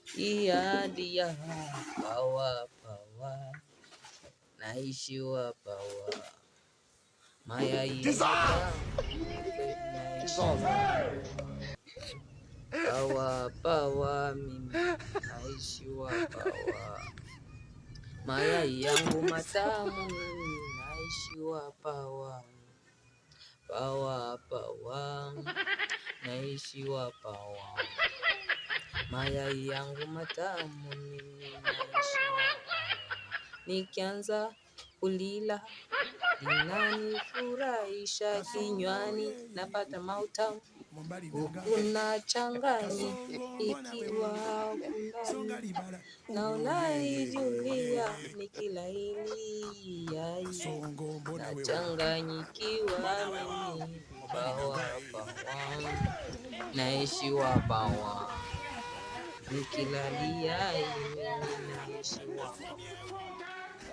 kukuiadia pawa pawa, naishi wa pawa, mayai matamu naishi wa pawa pawa, mimi naishi wa pawa, mayai yangu matamu mimi naishi wa pawa pawa pawa, naishi wa pawa, mayai yangu matamu mimi naishi wa pawa, nikianza kulila linanifurahisha kinywani, napata mautamu huku nachanganyikiwa huku ndani, naona nijulia nikila hili yai, nachanganyikiwa mimi pawa pawa, naishi wa pawa, nikila yai mimi naishi wa pawa.